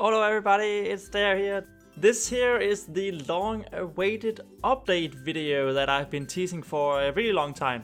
Hello everybody, itsDair here. This here is the long-awaited update video that I've been teasing for a really long time.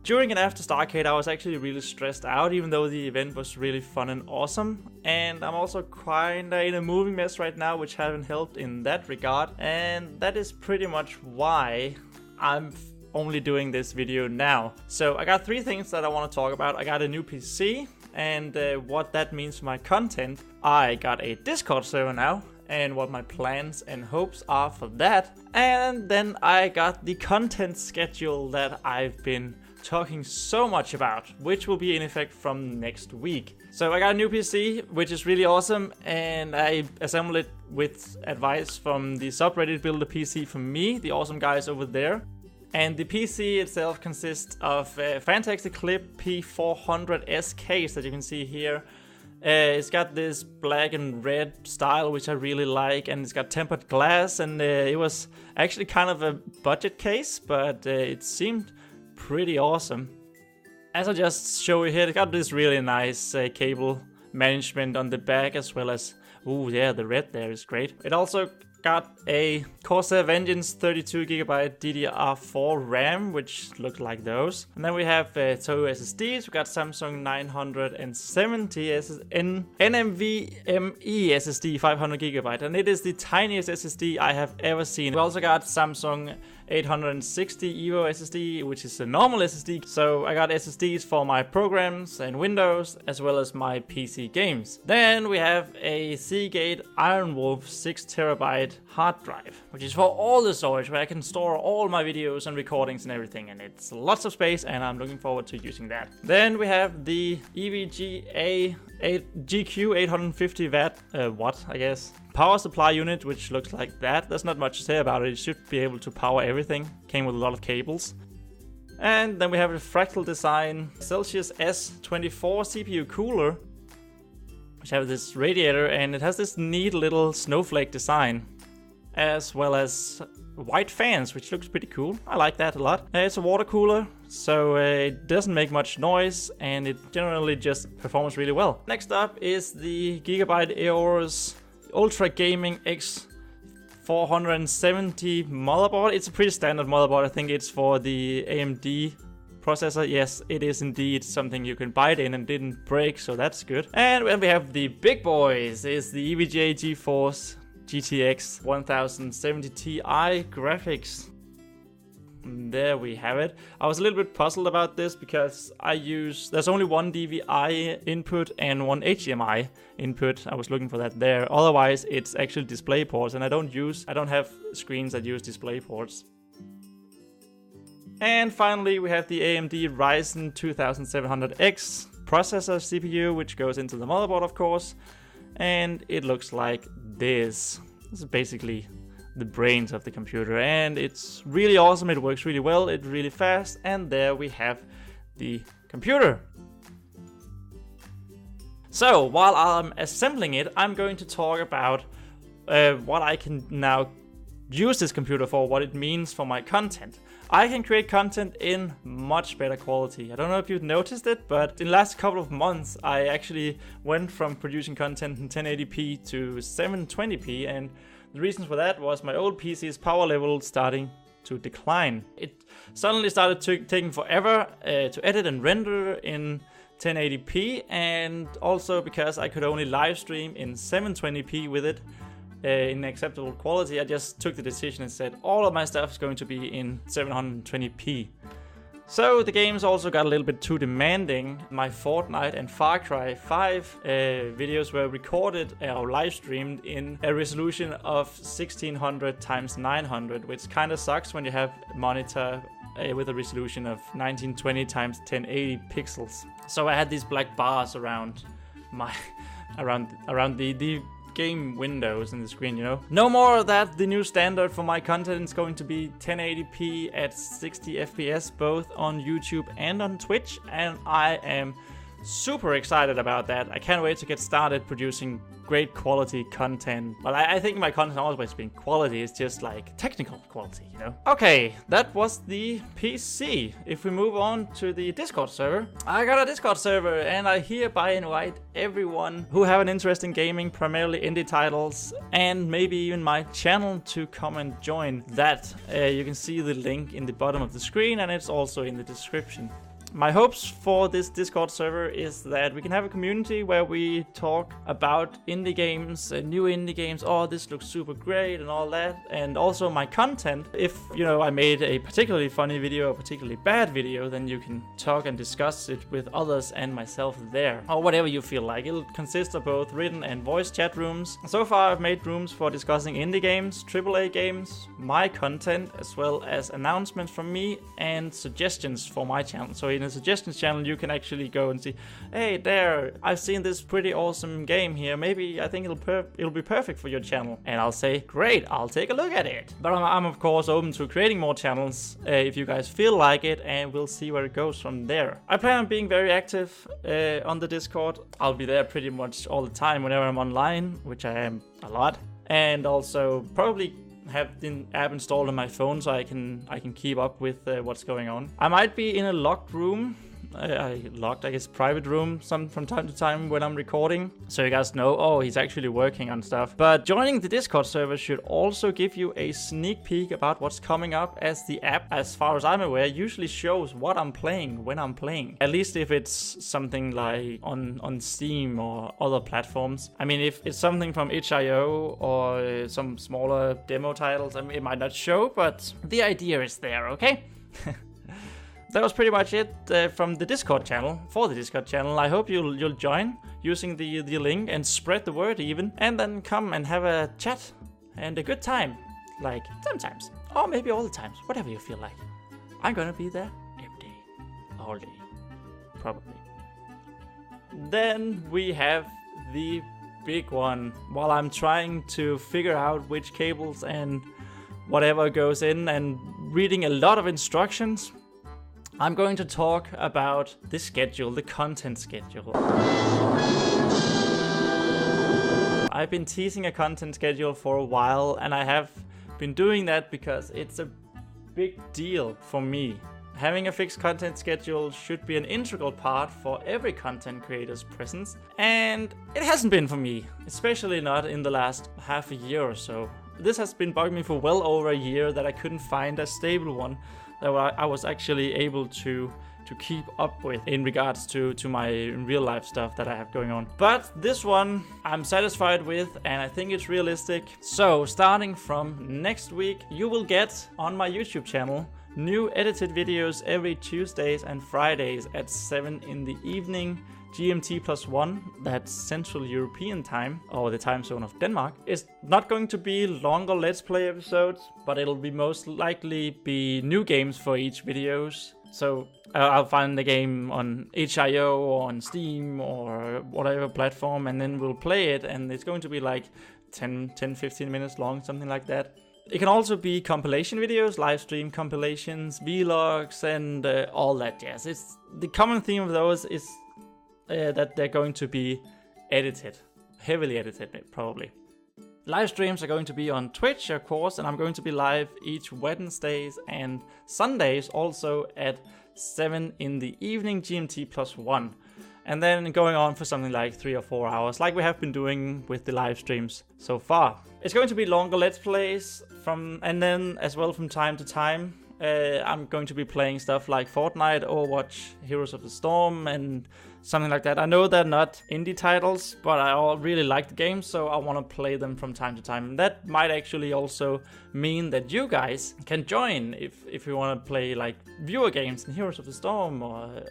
During and after Starcade I was actually really stressed out, even though the event was really fun and awesome. And I'm also kinda in a moving mess right now, which haven't helped in that regard. And that is pretty much why I'm only doing this video now. So I got three things that I want to talk about. I got a new PC and what that means for my content. I got a Discord server now and what my plans and hopes are for that. And then I got the content schedule that I've been talking so much about, which will be in effect from next week. So I got a new PC, which is really awesome, and I assembled it with advice from the subreddit Build a PC for me, the awesome guys over there. And the PC itself consists of a Fantastic Clip P400S case that you can see here. It's got this black and red style, which I really like, and it's got tempered glass, and it was actually kind of a budget case, but it seemed pretty awesome. As I just show you here, it got this really nice cable management on the back, as well as, ooh yeah, the red there is great. It also got a Corsair Vengeance 32GB DDR4 RAM, which look like those. And then we have two SSDs. We got Samsung 970 NVMe SSD 500GB, and it is the tiniest SSD I have ever seen. We also got Samsung 860 EVO SSD, which is a normal SSD. So I got SSDs for my programs and Windows, as well as my PC games. Then we have a Seagate Ironwolf 6TB hard drive, which is for all the storage, where I can store all my videos and recordings and everything, and it's lots of space, and I'm looking forward to using that. Then we have the EVGA GQ 850 watt, I guess, power supply unit, which looks like that. There's not much to say about it. It should be able to power everything. Came with a lot of cables. And then we have a Fractal Design Celsius S24 CPU cooler, which has this radiator, and it has this neat little snowflake design, as well as white fans, which looks pretty cool. I like that a lot. It's a water cooler, so it doesn't make much noise, and it generally just performs really well. Next up is the Gigabyte Aorus Ultra Gaming X470 motherboard. It's a pretty standard motherboard. I think it's for the AMD processor. Yes, it is indeed something you can buy it in and didn't break, so that's good. And then we have the big boys. Is the EVGA GeForce GTX 1070 Ti graphics. And there we have it. I was a little bit puzzled about this because there's only one DVI input and one HDMI input. I was looking for that there. Otherwise, it's actually display ports, and I don't have screens that use display ports. And finally, we have the AMD Ryzen 2700X processor CPU, which goes into the motherboard, of course. And it looks like this. This is basically the brains of the computer, and it's really awesome. It works really well, it's really fast, and there we have the computer. So while I'm assembling it, I'm going to talk about what I can now use this computer for, what it means for my content. I can create content in much better quality. I don't know if you've noticed it, but in the last couple of months I actually went from producing content in 1080p to 720p, and the reason for that was my old PC's power level starting to decline. It suddenly started taking forever to edit and render in 1080p, and also because I could only live stream in 720p with it in acceptable quality, I just took the decision and said all of my stuff is going to be in 720p. So the games also got a little bit too demanding. My Fortnite and Far Cry 5 videos were recorded or live streamed in a resolution of 1600 x 900, which kind of sucks when you have a monitor with a resolution of 1920 x 1080 pixels. So I had these black bars around the game windows in the screen, you know. No more of that. The new standard for my content is going to be 1080p at 60 FPS, both on YouTube and on Twitch, and I am super excited about that. I can't wait to get started producing great quality content. Well, I think my content always been quality, it's just like technical quality, you know? Okay, that was the PC. If we move on to the Discord server, I got a Discord server and I hereby invite everyone who have an interest in gaming, primarily indie titles, and maybe even my channel to come and join that. You can see the link in the bottom of the screen and it's also in the description. My hopes for this Discord server is that we can have a community where we talk about indie games, new indie games, oh this looks super great and all that, and also my content. If, you know, I made a particularly funny video, a particularly bad video, then you can talk and discuss it with others and myself there, or whatever you feel like. It'll consist of both written and voice chat rooms. So far I've made rooms for discussing indie games, AAA games, my content, as well as announcements from me and suggestions for my channel. So in the suggestions channel you can actually go and see, hey there, I've seen this pretty awesome game here, maybe I think it'll be perfect for your channel, and I'll say great, I'll take a look at it. But I'm of course open to creating more channels if you guys feel like it, and we'll see where it goes from there. I plan on being very active on the Discord. I'll be there pretty much all the time whenever I'm online, which I am a lot, and also probably have the app installed on my phone so I can keep up with what's going on. I might be in a locked room, I guess private room from time to time when I'm recording, so you guys know, oh, he's actually working on stuff. But joining the Discord server should also give you a sneak peek about what's coming up, as the app, as far as I'm aware, usually shows what I'm playing when I'm playing. At least if it's something like on Steam or other platforms. I mean, if it's something from itch.io or some smaller demo titles, I mean, it might not show, but the idea is there, okay? That was pretty much it from the Discord channel, for the Discord channel. I hope you'll join using the link and spread the word even, and then come and have a chat and a good time, like sometimes, or maybe all the times, whatever you feel like. I'm gonna be there every day, all day, probably. Then we have the big one. While I'm trying to figure out which cables and whatever goes in and reading a lot of instructions, I'm going to talk about the schedule, the content schedule. I've been teasing a content schedule for a while, and I have been doing that because it's a big deal for me. Having a fixed content schedule should be an integral part for every content creator's presence, and it hasn't been for me, especially not in the last half a year or so. This has been bugging me for well over a year that I couldn't find a stable one that I was actually able to keep up with in regards to my real life stuff that I have going on. But this one I'm satisfied with, and I think it's realistic. So starting from next week, you will get on my YouTube channel new edited videos every Tuesdays and Fridays at 7 in the evening GMT +1, that's Central European time, or the time zone of Denmark. It's not going to be longer Let's Play episodes, but it'll be most likely be new games for each videos. So I'll find the game on itch.io or on Steam or whatever platform, and then we'll play it, and it's going to be like 10-15 minutes long, something like that. It can also be compilation videos, live stream compilations, vlogs, and all that jazz. It's the common theme of those is that they're going to be edited, heavily edited probably. Live streams are going to be on Twitch, of course, and I'm going to be live each Wednesdays and Sundays also at 7 in the evening GMT +1. And then going on for something like 3 or 4 hours, like we have been doing with the live streams so far. It's going to be longer Let's Plays, and then as well from time to time, I'm going to be playing stuff like Fortnite, Overwatch, Heroes of the Storm, and something like that. I know they're not indie titles, but I really like the games, so I want to play them from time to time. And that might actually also mean that you guys can join if you want to play like viewer games in Heroes of the Storm, or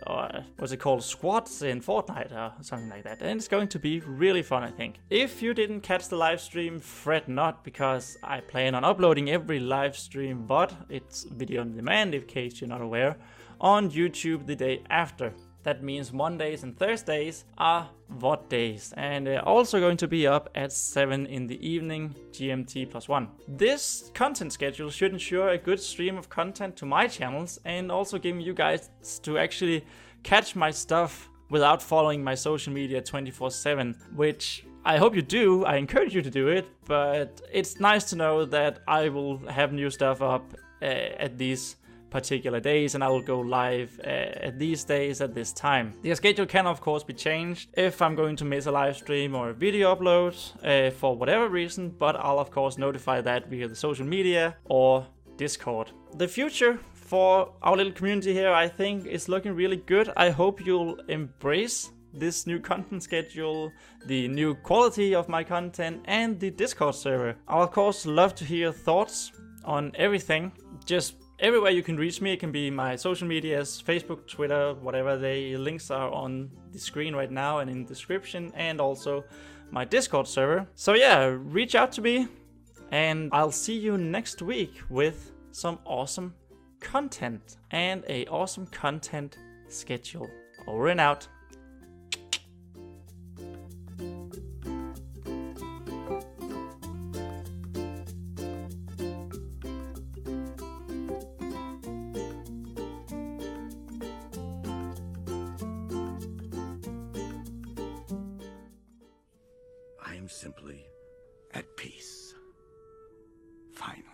what's it called, squads in Fortnite or something like that. And it's going to be really fun, I think. If you didn't catch the live stream, fret not, because I plan on uploading every live stream, but it's video on demand, in case you're not aware, on YouTube the day after. That means Mondays and Thursdays are VOD days, and they're also going to be up at 7 in the evening GMT +1. This content schedule should ensure a good stream of content to my channels, and also giving you guys to actually catch my stuff without following my social media 24/7, which I hope you do. I encourage you to do it, but it's nice to know that I will have new stuff up at these particular days, and I will go live at these days at this time. The schedule can of course be changed if I'm going to miss a live stream or a video upload for whatever reason, but I'll of course notify that via the social media or Discord. The future for our little community here, I think, is looking really good. I hope you'll embrace this new content schedule, the new quality of my content, and the Discord server. I'll of course love to hear your thoughts on everything. Just everywhere you can reach me. It can be my social medias, Facebook, Twitter, whatever. The links are on the screen right now and in the description, and also my Discord server. So yeah, reach out to me, and I'll see you next week with some awesome content and a awesome content schedule. Over and out. I am simply at peace. Finally.